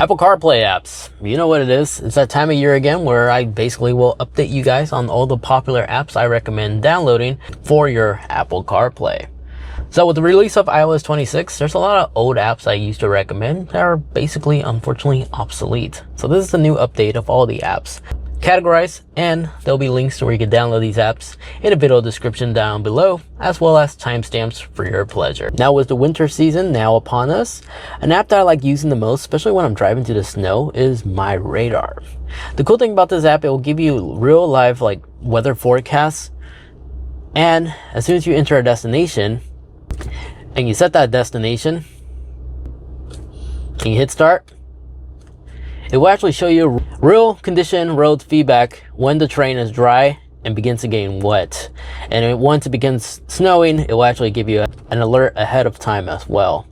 Apple CarPlay apps. You know what it is. It's that time of year again where I basically will update you guys on all the popular apps I recommend downloading for your Apple CarPlay. So with the release of iOS 26, there's a lot of old apps I used to recommend that are basically, unfortunately, obsolete. So this is the new update of all the apps. Categorized, and there'll be links to where you can download these apps in a video description down below, as well as timestamps for your pleasure. Now with the winter season now upon us, an app that I like using the most, especially when I'm driving through the snow, is MyRadar. The cool thing about this app, it will give you real live like weather forecasts, and as soon as you enter a destination and you set that destination and you hit start, it will actually show you real condition road feedback when the terrain is dry and begins to get wet. And once it begins snowing, it will actually give you an alert ahead of time as well.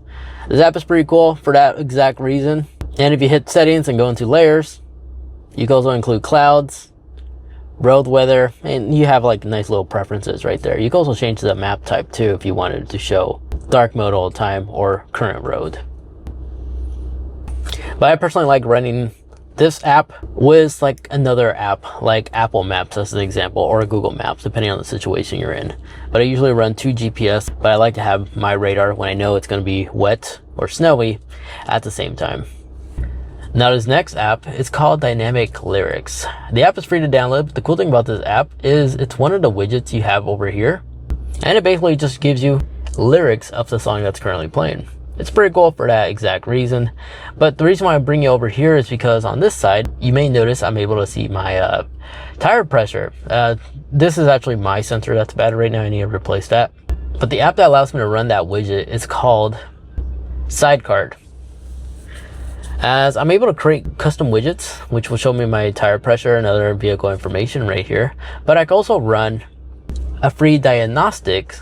This app is pretty cool for that exact reason. And if you hit settings and go into layers, you can also include clouds, road weather, and you have like nice little preferences right there. You can also change the map type too if you wanted to show dark mode all the time or current road. But I personally like running this app with like another app like Apple Maps as an example, or Google Maps, depending on the situation you're in. But I usually run 2 GPS, but I like to have MyRadar when I know it's going to be wet or snowy at the same time. Now this next app is called Dynamic Lyrics. The app is free to download, but the cool thing about this app is it's one of the widgets you have over here, and it basically just gives you lyrics of the song that's currently playing. It's pretty cool for that exact reason. But the reason why I bring you over here is because on this side, you may notice I'm able to see my tire pressure. This is actually my sensor that's bad right now. I need to replace that. But the app that allows me to run that widget is called Sidecar. As I'm able to create custom widgets, which will show me my tire pressure and other vehicle information right here. But I can also run a free diagnostics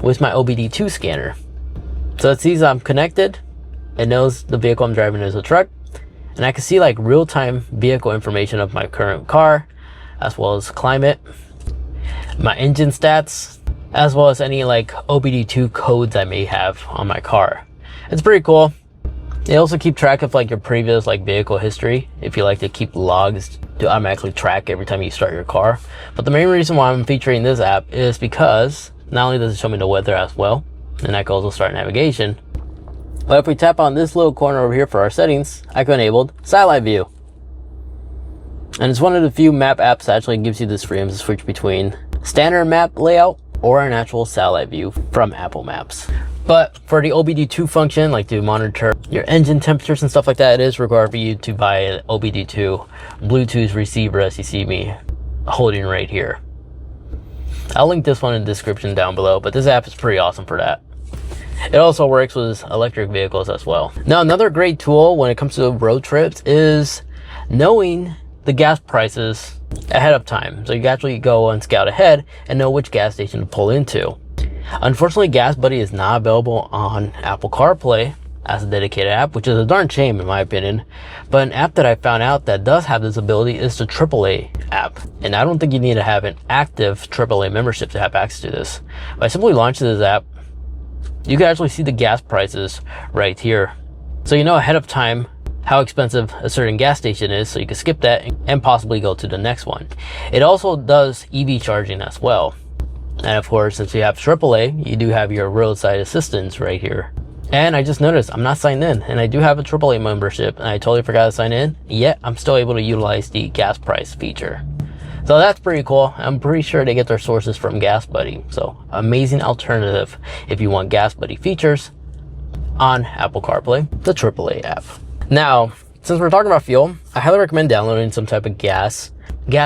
with my OBD2 scanner. So it sees I'm connected, it knows the vehicle I'm driving is a truck, and I can see like real-time vehicle information of my current car, as well as climate, my engine stats, as well as any like OBD2 codes I may have on my car. It's pretty cool. They also keep track of like your previous like vehicle history if you like to keep logs to automatically track every time you start your car. But the main reason why I'm featuring this app is because not only does it show me the weather as well, and I can also start navigation, but if we tap on this little corner over here for our settings, I can enable satellite view. And it's one of the few map apps that actually gives you this freedom to switch between standard map layout or an actual satellite view from Apple Maps. But for the OBD2 function, like to monitor your engine temperatures and stuff like that, it is required for you to buy an OBD2 Bluetooth receiver, as you see me holding right here. I'll link this one in the description down below, but this app is pretty awesome for that. It also works with electric vehicles as well. Now, another great tool when it comes to road trips is knowing the gas prices ahead of time. So you can actually go and scout ahead and know which gas station to pull into. Unfortunately, Gas Buddy is not available on Apple CarPlay as a dedicated app, which is a darn shame in my opinion. But an app that I found out that does have this ability is the AAA app. And I don't think you need to have an active AAA membership to have access to this. By simply launching this app, you can actually see the gas prices right here. So you know ahead of time how expensive a certain gas station is, so you can skip that and possibly go to the next one. It also does EV charging as well. And of course, since you have AAA, you do have your roadside assistance right here. And I just noticed I'm not signed in, and I do have a AAA membership, and I totally forgot to sign in, yet I'm still able to utilize the gas price feature. So that's pretty cool. I'm pretty sure they get their sources from Gas Buddy. So amazing alternative if you want Gas Buddy features on Apple CarPlay, the AAA app. Now, since we're talking about fuel, I highly recommend downloading some type of gas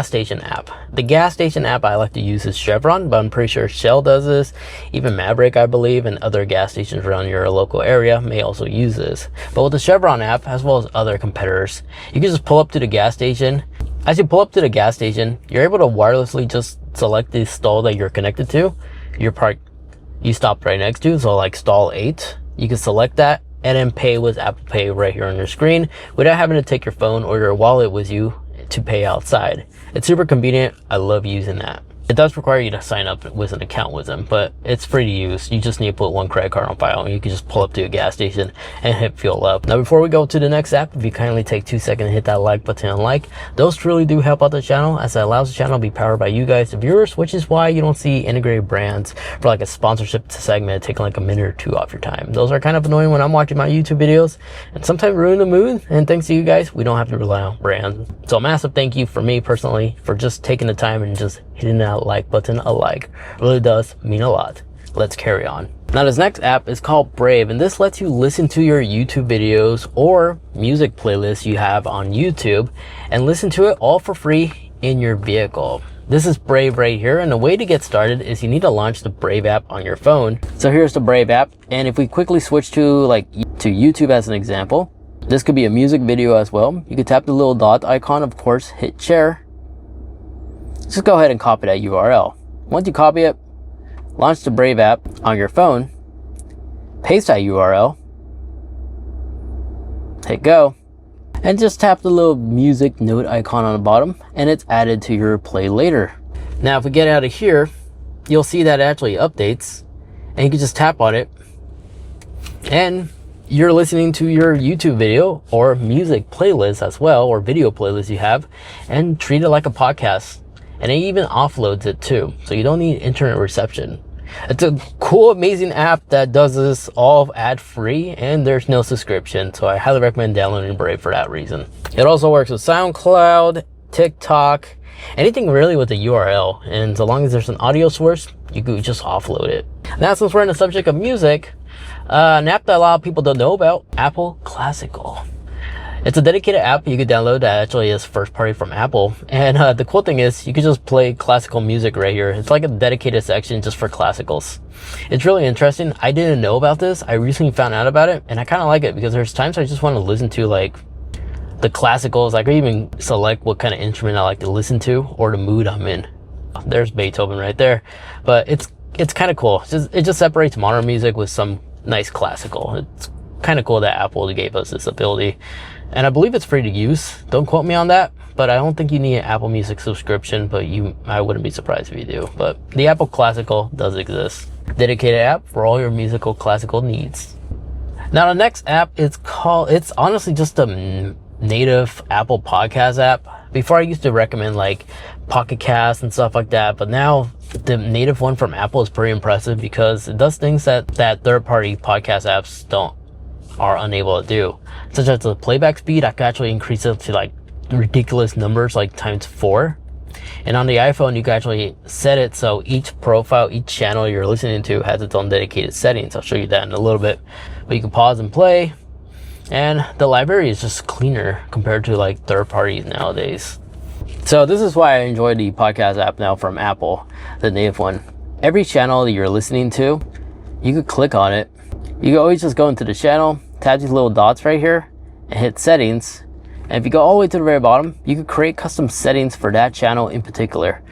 station app. The gas station app I like to use is Chevron, but I'm pretty sure Shell does this. Even Maverick, I believe, and other gas stations around your local area may also use this. But with the Chevron app, as well as other competitors, you can just pull up to the gas station. As you pull up to the gas station, you're able to wirelessly just select the stall that you're connected to. You stopped right next to, so like stall 8. You can select that and then pay with Apple Pay right here on your screen without having to take your phone or your wallet with you to pay outside. It's super convenient. I love using that. It does require you to sign up with an account with them, but it's free to use. You just need to put one credit card on file, and you can just pull up to a gas station and hit fuel up. Now, before we go to the next app, if you kindly take 2 seconds to hit that like button and like, those truly do help out the channel, as it allows the channel to be powered by you guys, the viewers, which is why you don't see integrated brands for like a sponsorship segment taking like a minute or two off your time. Those are kind of annoying when I'm watching my YouTube videos and sometimes ruin the mood. And thanks to you guys, we don't have to rely on brands. So a massive thank you for me personally for just taking the time and just hitting that like button really does mean a lot. Let's carry on. Now, this next app is called Brave, and this lets you listen to your YouTube videos or music playlists you have on YouTube and listen to it all for free in your vehicle. This is Brave right here, and the way to get started is you need to launch the Brave app on your phone. So here's the Brave app, and if we quickly switch to YouTube as an example, this could be a music video as well. You could tap the little dot icon, of course, hit share. Just go ahead and copy that URL. Once you copy it, launch the Brave app on your phone, paste that URL, hit go, and just tap the little music note icon on the bottom, and it's added to your play later. Now, if we get out of here, you'll see that it actually updates, and you can just tap on it, and you're listening to your YouTube video or music playlist as well, or video playlist you have, and treat it like a podcast. And it even offloads it too, so you don't need internet reception. It's a cool, amazing app that does this all ad-free, and there's no subscription, so I highly recommend downloading Brave for that reason. It also works with SoundCloud, TikTok, anything really with a URL, and so long as there's an audio source, you could just offload it. Now, since we're on the subject of music, an app that a lot of people don't know about, Apple Classical. It's a dedicated app you could download that actually is first party from Apple. And the cool thing is you can just play classical music right here. It's like a dedicated section just for classicals. It's really interesting. I didn't know about this. I recently found out about it, and I kind of like it because there's times I just want to listen to like the classicals. I could even select what kind of instrument I like to listen to or the mood I'm in. There's Beethoven right there. But it's kind of cool. It just separates modern music with some nice classical. It's kind of cool that Apple gave us this ability. And I believe it's free to use. Don't quote me on that, but I don't think you need an Apple Music subscription, but I wouldn't be surprised if you do. But the Apple Classical does exist. Dedicated app for all your musical classical needs. Now, the next app it's honestly just a native Apple podcast app. Before I used to recommend like Pocket Cast and stuff like that, but now the native one from Apple is pretty impressive because it does things that third-party podcast apps are unable to do, such as the playback speed. I can actually increase it to like ridiculous numbers, like ×4. And on the iPhone, you can actually set it so each profile, each channel you're listening to has its own dedicated settings. I'll show you that in a little bit. But you can pause and play, and the library is just cleaner compared to like third parties nowadays. So this is why I enjoy the podcast app now from Apple, the native one. Every channel that you're listening to, you could click on it. You can always just go into the channel, tap these little dots right here, and hit settings. And if you go all the way to the very bottom, you can create custom settings for that channel in particular.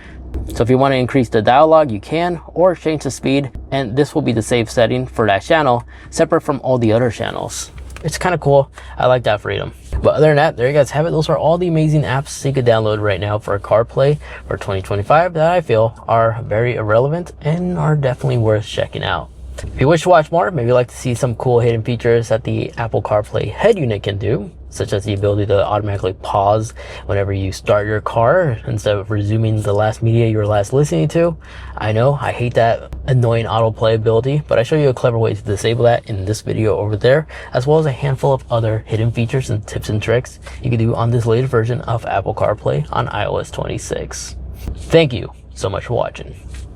So if you want to increase the dialogue, you can, or change the speed, and this will be the safe setting for that channel, separate from all the other channels. It's kind of cool. I like that freedom. But other than that, there you guys have it. Those are all the amazing apps you could download right now for CarPlay for 2025 that I feel are very irrelevant and are definitely worth checking out. If you wish to watch more, maybe you'd like to see some cool hidden features that the Apple CarPlay head unit can do, such as the ability to automatically pause whenever you start your car instead of resuming the last media you were last listening to. I know, I hate that annoying autoplay ability, but I show you a clever way to disable that in this video over there, as well as a handful of other hidden features and tips and tricks you can do on this latest version of Apple CarPlay on iOS 26. Thank you so much for watching.